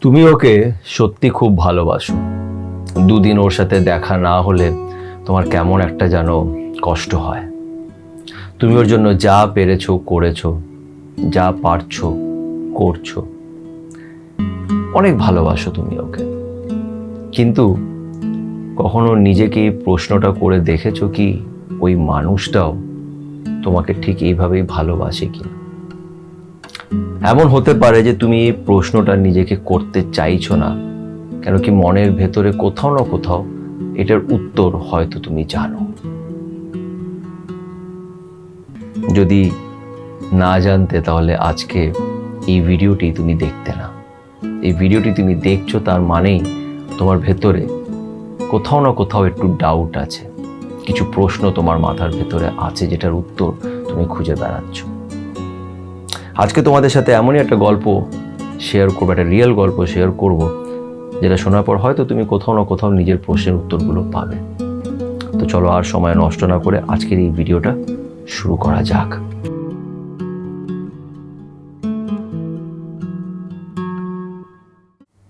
তুমি ওকে সত্যি খুব ভালোবাসো। দুদিন ওর সাথে দেখা না হলে তোমার কেমন একটা যেন কষ্ট হয়। তুমি ওর জন্য যা পেরেছো করেছো, যা পারছো করছো, অনেক ভালোবাসো তুমি ওকে। কিন্তু কখনো নিজেকে এই প্রশ্নটা করে দেখেছো কি ওই মানুষটাও তোমাকে ঠিক এইভাবেই ভালোবাসে কি? এমন হতে পারে যে তুমি এই প্রশ্নটা নিজেকে করতে চাইছো না, কেন কি মনের ভেতরে কোথাও না কোথাও এটার উত্তর হয়তো তুমি জানো। যদি না জানতে তাহলে আজকে এই ভিডিওটি তুমি দেখতে না। এই ভিডিওটি তুমি দেখছো তার মানেই তোমার ভেতরে কোথাও না কোথাও একটু ডাউট আছে, কিছু প্রশ্ন তোমার মাথার ভেতরে আছে যেটার উত্তর তুমি খুঁজে বেড়াচ্ছ। আজকে তোমাদের সাথে এমনই একটা গল্প শেয়ার করবো, একটা রিয়েল গল্প শেয়ার করব, যেটা শোনার পর হয়তো তুমি কোথাও না কোথাও নিজের প্রশ্নের উত্তরগুলো পাবে। তো চলো আর সময় নষ্ট না করে আজকের এই ভিডিওটা শুরু করা যাক।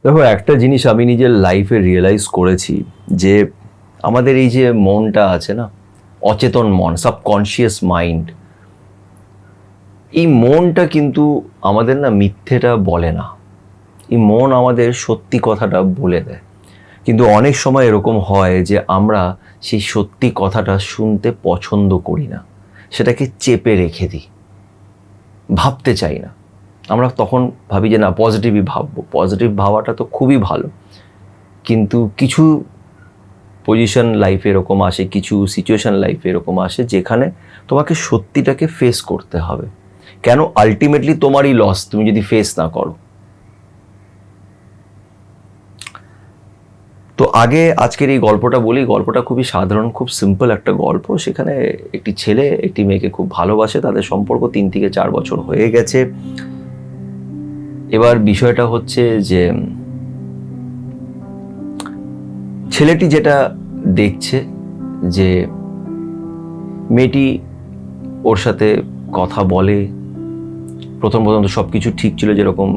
দেখো, একটা জিনিস আমি নিজের লাইফে রিয়েলাইজ করেছি যে আমাদের এই যে মনটা আছে না, অচেতন মন, সাবকনশিয়াস মাইন্ড, এই মনটা কিন্তু আমাদের না মিথ্যেটা বলে না। এই মন আমাদের সত্যি কথাটা বলে দেয়। কিন্তু অনেক সময় এরকম হয় যে আমরা সেই সত্যি কথাটা শুনতে পছন্দ করি না, সেটাকে চেপে রেখে দিই, ভাবতে চাই না। আমরা তখন ভাবি যে না, পজিটিভই ভাববো। পজিটিভ ভাবাটা তো খুবই ভালো, কিন্তু কিছু পজিশন লাইফে এরকম আসে, কিছু সিচুয়েশন লাইফে এরকম আসে যেখানে তোমাকে সত্যিটাকে ফেস করতে হবে। কেন? আলটিমেটলি তোমারই লস তুমি যদি ফেস না করো। তো আগে আজকের এই গল্পটা বলি। গল্পটা খুবই সাধারণ, খুব সিম্পল একটা গল্প। সেখানে একটি ছেলে একটি মেয়েকে খুব ভালোবাসে, তাদের সম্পর্ক 3 থেকে 4 বছর হয়ে গেছে। এবার বিষয়টা হচ্ছে যে ছেলেটি যেটা দেখছে যে মেয়েটি ওর সাথে কথা বলে। প্রথম তো সব কিছু ঠিক ছিল, যেরকম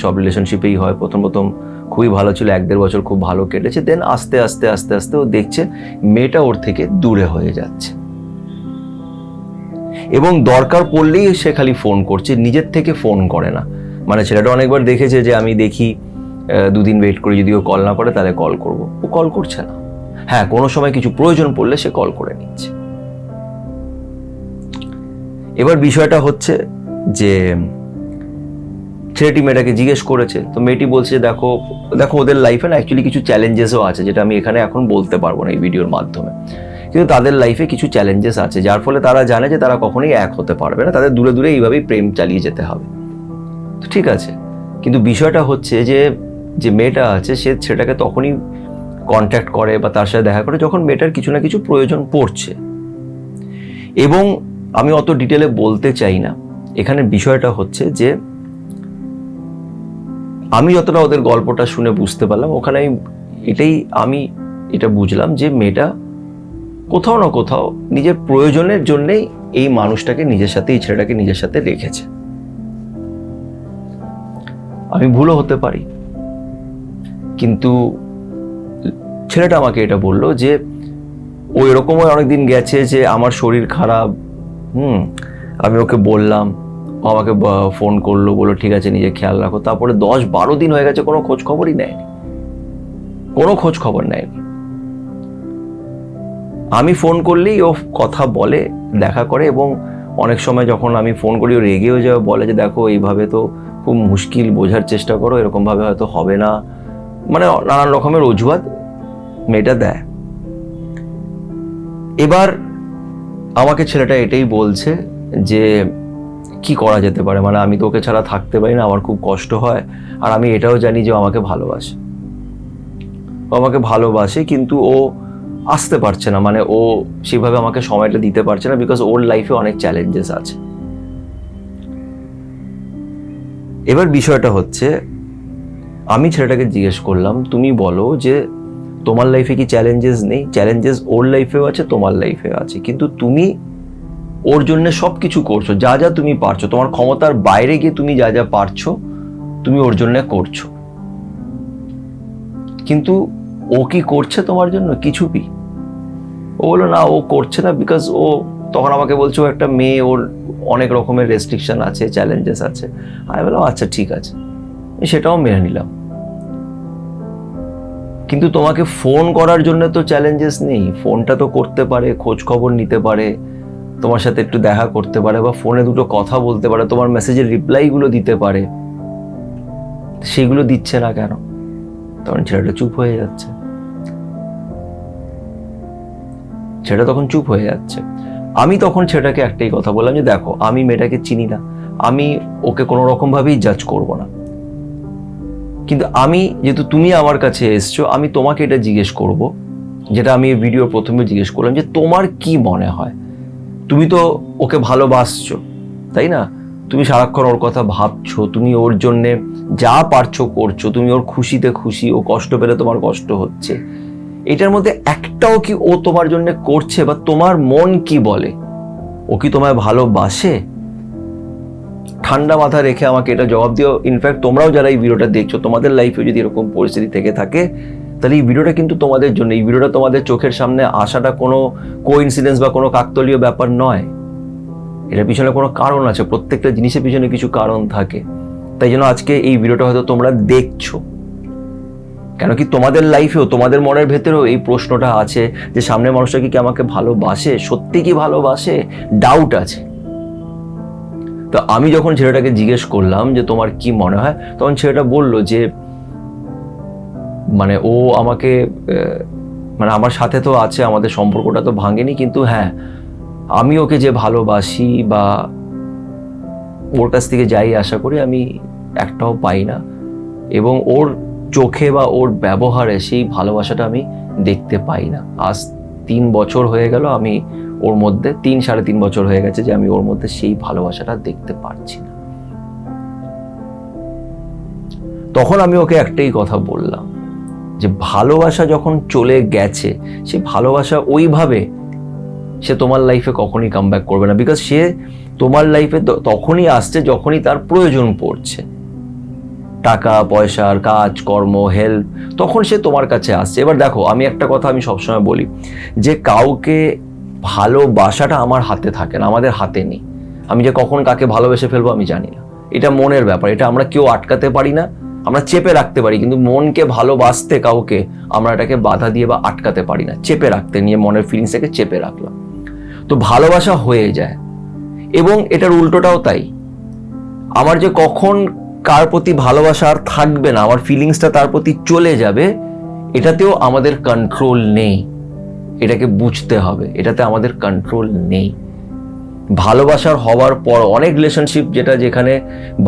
সব রিলেশনশিপেই হয়। প্রথম খুবই ভালো ছিল, 1-1.5 বছর খুব ভালো কেটেছে। দেন আস্তে আস্তে ও দেখছে মেয়েটা ওর থেকে দূরে হয়ে যাচ্ছে, এবং দরকার পড়লেই সে খালি ফোন করছে, নিজের থেকে ফোন করে না। মানে ছেলেটা অনেকবার দেখেছে যে আমি দেখি 2 দিন ওয়েট করে যদি ও কল না করে তাহলে কল করব, ও কল করছে না। হ্যাঁ, কোনো সময় কিছু প্রয়োজন পড়লে সে কল করে নিচ্ছে। এবার বিষয়টা হচ্ছে যে ছেলেটি মেয়েটাকে জিজ্ঞেস করেছে, তো মেয়েটি বলছে দেখো ওদের লাইফে না অ্যাকচুয়ালি কিছু চ্যালেঞ্জেসও আছে, যেটা আমি এখানে এখন বলতে পারবো না এই ভিডিওর মাধ্যমে। কিন্তু তাদের লাইফে কিছু চ্যালেঞ্জেস আছে, যার ফলে তারা জানে যে তারা কখনোই এক হতে পারবে না, তাদের দূরে দূরে এইভাবেই প্রেম চালিয়ে যেতে হবে। তো ঠিক আছে, কিন্তু বিষয়টা হচ্ছে যে মেয়েটা আছে সে সেটাকে তখনই কন্ট্যাক্ট করে বা তার সাথে দেখা করে যখন মেয়েটার কিছু না কিছু প্রয়োজন পড়ছে। এবং আমি অত ডিটেলে বলতে চাই না। এখানে বিষয়টা হচ্ছে যে আমি যতটা ওদের গল্পটা শুনে বুঝতে পারলাম, ওখানে আমি এটা বুঝলাম যে মেয়েটা কোথাও না কোথাও নিজের প্রয়োজনের জন্যেই এই মানুষটাকে নিজের সাথে, এই ছেলেটাকে নিজের সাথে রেখেছে। আমি ভুলও হতে পারি, কিন্তু ছেলেটা আমাকে এটা বললো যে ও এরকমও অনেকদিন গেছে যে আমার শরীর খারাপ, আমি ওকে বললাম, ও আমাকে ফোন করলো, বললো ঠিক আছে নিজে খেয়াল রাখো। তারপরে 10-12 দিন হয়ে গেছে, কোনো খোঁজ খবরই নেয়নি, কোনো খোঁজ খবর নেয়নি। আমি ফোন করলেই ও কথা বলে, দেখা করে, এবং অনেক সময় যখন আমি ফোন করি ও রেগেও যায়, বলে যে দেখো এইভাবে তো খুব মুশকিল, বোঝার চেষ্টা করো, এরকমভাবে হয়তো হবে না, মানে নানান রকমের অজুহাত মেয়েটা দেয়। এবার আমাকে ছেলেটা এটাই বলছে যে কি করা যেতে পারে, মানে আমি তো ওকে ছাড়া থাকতে পারি না, আমার খুব কষ্ট হয়। আর আমি এটাও জানি যে আমাকে ভালোবাসে, কিন্তু ও আসতে পারছে না, মানে ও সেভাবে আমাকে সময়টা দিতে পারছে না, বিকজ ওর লাইফে অনেক চ্যালেঞ্জেস আছে। এবার বিষয়টা হচ্ছে আমি ছেলেটাকে জিজ্ঞেস করলাম, তুমি বলো যে তোমার লাইফে কি চ্যালেঞ্জেস নেই? চ্যালেঞ্জেস ওর লাইফেও আছে, তোমার লাইফেও আছে, কিন্তু তুমি ওর জন্য সব কিছু করছো, যা যা তুমি পারছো, তোমার ক্ষমতার বাইরে গিয়ে তুমি যা যা পারছো তুমি ওর জন্য করছো। কিন্তু ও কি করছে তোমার জন্য কিছুই? ও বললো না, ও করছে না, বিকজ ও তখন আমাকে বলছে ও একটা মেয়ে, ওর অনেক রকমের রেস্ট্রিকশন আছে, চ্যালেঞ্জেস আছে। আমি বললাম আচ্ছা ঠিক আছে, সেটাও মেনে নিলাম। কিন্তু তোমাকে ফোন করার জন্য তো চ্যালেঞ্জেস নেই, ফোনটা তো করতে পারে, খোঁজ খবর নিতে পারে, তোমার সাথে একটু দেখা করতে পারে, বা ফোনে দুটো কথা বলতে পারে, তোমার মেসেজের রিপ্লাইগুলো দিতে পারে। সেগুলো দিচ্ছে না কেন? তখন ছেলেটা চুপ হয়ে যাচ্ছে। ছেলেটা তখন চুপ হয়ে যাচ্ছে। আমি তখন ছেলেটাকে একটাই কথা বললাম যে দেখো, আমি মেয়েটাকে চিনি না, আমি ওকে কোনো রকম ভাবেই জাজ করব না, কিন্তু আমি যেহেতু তুমি আমার কাছে এসছো, আমি তোমাকে এটা জিজ্ঞেস করব, যেটা আমি ভিডিও প্রথমে জিজ্ঞেস করলাম, যে তোমার কি মনে হয়? তুমি তো ওকে ভালোবাসছো, তাই না? তুমি সারাক্ষণ ওর কথা ভাবছো, তুমি ওর জন্যে যা পারছো করছো, তুমি ওর খুশিতে খুশি, ও কষ্ট পেলে তোমার কষ্ট হচ্ছে। এটার মধ্যে একটাও কি ও তোমার জন্য করছে? বা তোমার মন কি বলে? ও কি তোমায় ভালোবাসে? ঠান্ডা মাথা রেখে আমাকে এটা জবাব দিও। ইনফ্যাক্ট তোমরাও যারা এই ভিডিওটা দেখছো, তোমাদের লাইফে যদি এরকম পরিস্থিতি থেকে থাকে, তাহলে এই ভিডিওটা কিন্তু তোমাদের জন্য। এই ভিডিওটা তোমাদের চোখের সামনে আসাটা কোনো কোইন্সিডেন্স বা কোনো কাকতালীয় ব্যাপার নয়। এটার পিছনে কোনো কারণ আছে, প্রত্যেকটা জিনিসের পিছনে কিছু কারণ থাকে। তাই জন্য আজকে এই ভিডিওটা হয়তো তোমরা দেখছো, কেন কি তোমাদের লাইফেও, তোমাদের মনের ভেতরেও এই প্রশ্নটা আছে যে সামনের মানুষটা কি আমাকে ভালোবাসে, সত্যি কি ভালোবাসে? ডাউট আছে। তো আমি যখন ছেলেটাকে জিজ্ঞেস করলাম যে তোমার কি মনে হয়, তখন ছেলেটা বলল যে মানে ও আমাকে মানে আমার সাথে তো আছে, আমাদের সম্পর্কটা তো ভাঙেনি, কিন্তু হ্যাঁ, আমি ওকে যে ভালোবাসি বা ওর কাছ থেকে যাই আশা করি, আমি একটাও পাই না, এবং ওর চোখে বা ওর ব্যবহারে সেই ভালোবাসাটা আমি দেখতে পাই না। আজ 3 বছর হয়ে গেল, আমি ওর মধ্যে 3-3.5 বছর হয়ে গেছে যে আমি ওর মধ্যে সেই ভালোবাসাটা দেখতে পারছি না। তখন আমি ওকে একটাই কথা বললাম যে ভালোবাসা যখন চলে গেছে, সে ভালোবাসা ওইভাবে সে তোমার লাইফে কখনই কাম ব্যাক করবে না, বিকজ সে তোমার লাইফে তখনই আসছে যখনই তার প্রয়োজন পড়ছে। টাকা পয়সার, কাজ কর্ম, হেল্প, তখন সে তোমার কাছে আসছে। এবার দেখো, আমি একটা কথা আমি সবসময় বলি যে কাউকে ভালোবাসাটা আমার হাতে থাকে না, আমাদের হাতে নেই। আমি যে কখন কাকে ভালোবেসে ফেলবো আমি জানি না, এটা মনের ব্যাপার, এটা আমরা কেউ আটকাতে পারি না। আমরা চেপে রাখতে পারি, কিন্তু মনকে ভালোবাসতে কাউকে আমরা এটাকে বাধা দিয়ে বা আটকাতে পারি না। চেপে রাখতে, নিয়ে মনের ফিলিংসটাকে চেপে রাখলাম, তো ভালোবাসা হয়ে যায়। এবং এটার উল্টোটাও তাই, আমার যে কখন কার প্রতি ভালোবাসা আর থাকবে না, আমার ফিলিংসটা তার প্রতি চলে যাবে, এটাতেও আমাদের কন্ট্রোল নেই। এটাকে বুঝতে হবে, এটাতে আমাদের কন্ট্রোল নেই। ভালোবাসার হওয়ার পর অনেক রিলেশনশিপ যেখানে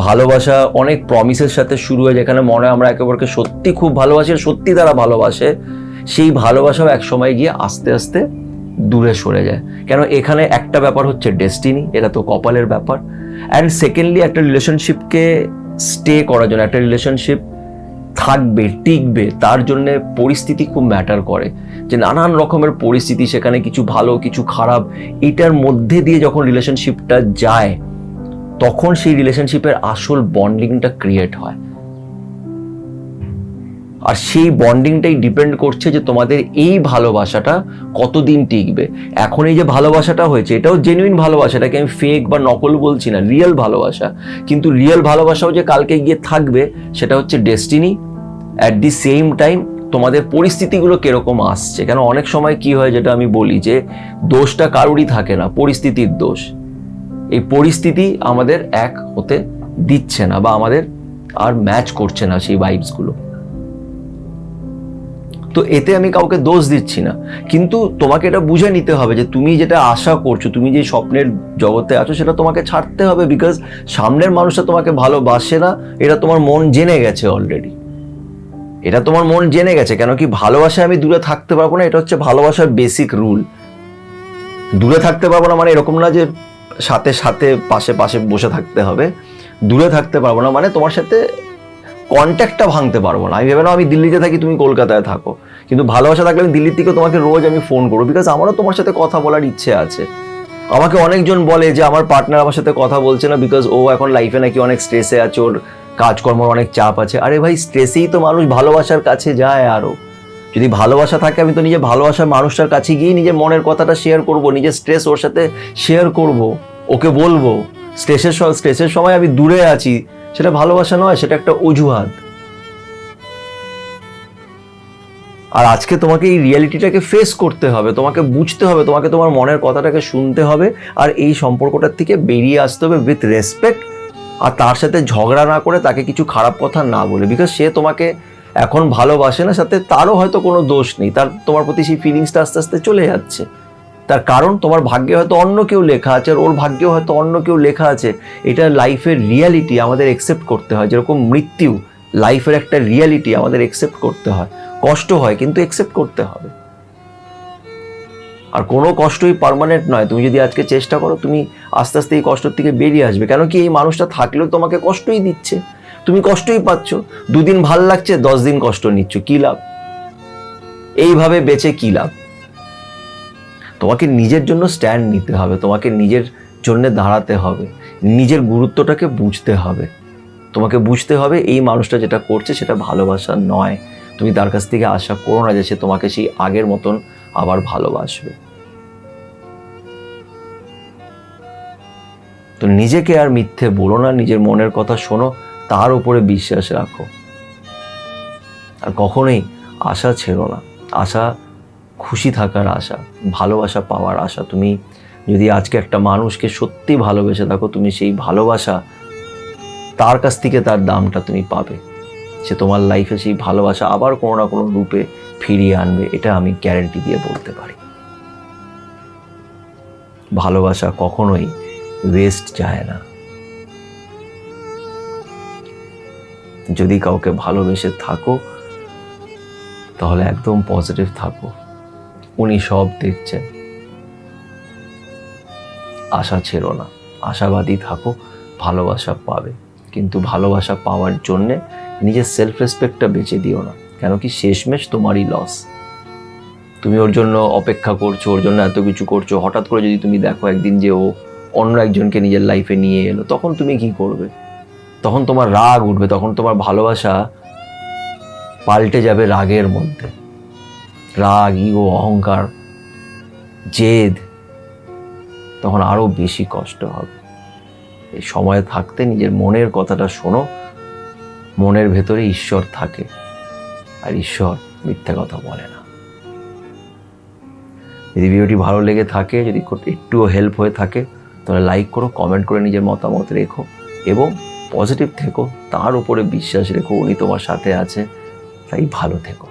ভালোবাসা অনেক প্রমিসের সাথে শুরু হয়, যেখানে মনে হয় আমরা একেবারে সত্যি খুব ভালোবাসি, সত্যি তারা ভালোবাসে, সেই ভালোবাসাও এক সময় গিয়ে আস্তে আস্তে দূরে সরে যায়। কেন? এখানে একটা ব্যাপার হচ্ছে ডেস্টিনি, এটা তো কপালের ব্যাপার। অ্যান্ড সেকেন্ডলি, একটা রিলেশনশিপকে স্টে করার জন্য, একটা রিলেশনশিপ থাকবে, টিকবে, তার জন্য পরিস্থিতি খুব ম্যাটার করে। যে নানান রকমের পরিস্থিতি, সেখানে কিছু ভালো কিছু খারাপ, এটার মধ্যে দিয়ে যখন রিলেশনশিপটা যায়, তখন সেই রিলেশনশিপের আসল বন্ডিংটা ক্রিয়েট হয়। আর সেই বন্ডিংটাই ডিপেন্ড করছে যে তোমাদের এই ভালোবাসাটা কতদিন টিকবে। এখন এই যে ভালোবাসাটা হয়েছে, এটাও জেনুইন ভালোবাসা, এটাকে আমি ফেক বা নকল বলছি না, রিয়েল ভালোবাসা। কিন্তু রিয়েল ভালোবাসাও যে কালকে গিয়ে থাকবে, সেটা হচ্ছে destiny. At the same time তোমাদের পরিস্থিতিগুলো কিরকম আসছে। কেন অনেক সময় কি হয়, যেটা আমি বলি যে দোষটা কারুরই থাকে না, পরিস্থিতির দোষ। এই পরিস্থিতি আমাদের এক হতে দিচ্ছে না, বা আমাদের আর ম্যাচ করছে না সেই ভাইবসগুলো। তো এতে আমি কাউকে দোষ দিচ্ছি না, কিন্তু তোমাকে এটা বুঝে নিতে হবে যে তুমি যেটা আশা করছো, তুমি যে স্বপ্নের জগতে আছো, সেটা তোমাকে ছাড়তে হবে। বিকজ সামনের মানুষটা তোমাকে ভালোবাসে না, এটা তোমার মন জেনে গেছে অলরেডি, এটা তোমার মন জেনে গেছে। কেন কি ভালোবাসায় আমি দূরে থাকতে পারবো না, এটা হচ্ছে ভালোবাসার বেসিক রুল। দূরে থাকতে পারবো না মানে এরকম না যে সাথে সাথে পাশে পাশে বসে থাকতে হবে। দূরে থাকতে পারবো না মানে তোমার সাথে কন্ট্যাক্টটা ভাঙতে পারবো না। আমি ভেবে নাও আমি দিল্লিতে থাকি, তুমি কলকাতায় থাকো, কিন্তু ভালোবাসা থাকলে আমি দিল্লির থেকে তোমাকে রোজ আমি ফোন করবো, বিকজ আমারও তোমার সাথে কথা বলার ইচ্ছে আছে। আমাকে অনেকজন বলে যে আমার পার্টনার আমার সাথে কথা বলছে না, বিকজ ও এখন লাইফে নাকি অনেক স্ট্রেসে আছে, ওর কাজকর্মের অনেক চাপ আছে। আরে ভাই, স্ট্রেসেই তো মানুষ ভালোবাসার কাছে যায়। আরও যদি ভালোবাসা থাকে, আমি তো নিজে ভালোবাসার মানুষটার কাছে গিয়ে নিজের মনের কথাটা শেয়ার করব, নিজের স্ট্রেস ওর সাথে শেয়ার করব, ওকে বলবো। স্ট্রেসের সময় আমি দূরে আছি, সেটা ভালোবাসা নয়, সেটা একটা অজুহাত। আর আজকে তোমাকে এই রিয়ালিটিটাকে ফেস করতে হবে, তোমাকে বুঝতে হবে, তোমাকে তোমার মনের কথাটাকে শুনতে হবে, আর এই সম্পর্কটার থেকে বেরিয়ে আসতে হবে উইথ রেসপেক্ট। আর তার সাথে ঝগড়া না করে, তাকে কিছু খারাপ কথা না বলে, বিকজ সে তোমাকে এখন ভালোবাসে না, সাথে তারও হয়তো কোনো দোষ নেই, তার তোমার প্রতি সেই ফিলিংসটা আস্তে আস্তে চলে যাচ্ছে। তার কারণ তোমার ভাগ্যে হয়তো অন্য কেউ লেখা আছে, আর ওর ভাগ্যেও হয়তো অন্য কেউ লেখা আছে। এটা লাইফের রিয়ালিটি, আমাদের একসেপ্ট করতে হয়। যেরকম মৃত্যু লাইফের একটা রিয়ালিটি, আমাদের একসেপ্ট করতে হয়। কষ্ট হয়, কিন্তু একসেপ্ট করতে হবে। আর কোনো কষ্টই পার্মানেন্ট নয়। তুমি যদি আজকে চেষ্টা করো, তুমি আস্তে আস্তে এই কষ্টর থেকে বেরিয়ে আসবে। কেন কি, এই মানুষটা থাকলেও তোমাকে কষ্টই দিচ্ছে, তুমি কষ্টই পাচ্ছ। 2 দিন ভাল লাগছে, 10 দিন কষ্ট নিচ্ছ, কি লাভ? এইভাবে বেঁচে কি লাভ? তোমাকে নিজের জন্য স্ট্যান্ড নিতে হবে, তোমাকে নিজের জন্য দাঁড়াতে হবে, নিজের গুরুত্বটাকে বুঝতে হবে। তোমাকে বুঝতে হবে এই মানুষটা যেটা করছে সেটা ভালোবাসা নয়। তুমি তার কাছ থেকে আশা করো না যে সে তোমাকে সেই আগের মতন আবার ভালোবাসবে। তো নিজেকে আর মিথ্যে বলো না, নিজের মনের কথা শোনো, তার উপরে বিশ্বাস রাখো। আর কখনোই আশা ছেড়ো না। আশা খুশি থাকার আশা, ভালোবাসা পাওয়ার আশা। তুমি যদি আজকে একটা মানুষকে সত্যি ভালোবেসে থাকো, তুমি সেই ভালোবাসা, তার কাছ থেকে তার দামটা তুমি পাবে। সে তোমার লাইফে সেই ভালোবাসা আবার কোনো না কোনো রূপে ফিরিয়ে আনবে, এটা আমি গ্যারেন্টি দিয়ে বলতে পারি। ভালোবাসা কখনোই ওয়েস্ট যায় না। যদি কাউকে ভালোবেসে থাকো, তাহলে একদম পজিটিভ থাকো, উনি সব দেখছেন। আশা ছেড়ো না, আশাবাদী থাকো, ভালোবাসা পাবে। কিন্তু ভালোবাসা পাওয়ার জন্যে নিজের সেলফ রেসপেক্টটা বেঁচে দিও না। কেন কি, শেষমেশ তোমারই লস। তুমি ওর জন্য অপেক্ষা করছো, ওর জন্য এত কিছু করছো, হঠাৎ করে যদি তুমি দেখো একদিন যে ও অন্য একজনকে নিজের লাইফে নিয়ে এলো, তখন তুমি কি করবে? তখন তোমার রাগ উঠবে, তখন তোমার ভালোবাসা পাল্টে যাবে রাগের মধ্যে। রাগ, ইগো, অহংকার, জেদ, তখন আরো বেশি কষ্ট হবে। এই সময় থাকতে নিজের মনের কথাটা শোনো। মনের ভেতরে ঈশ্বর থাকে, আর ঈশ্বর মিথ্যা কথা বলে না। যদি ভিডিওটি ভালো লেগে থাকে, যদি একটুও হেল্প হয়ে থাকে, তাহলে লাইক করো, কমেন্ট করে নিজের মতামত রেখো, এবং পজিটিভ থেকো, তার উপরে বিশ্বাস রেখো, উনি তোমার সাথে আছে, তাই ভালো থেকো।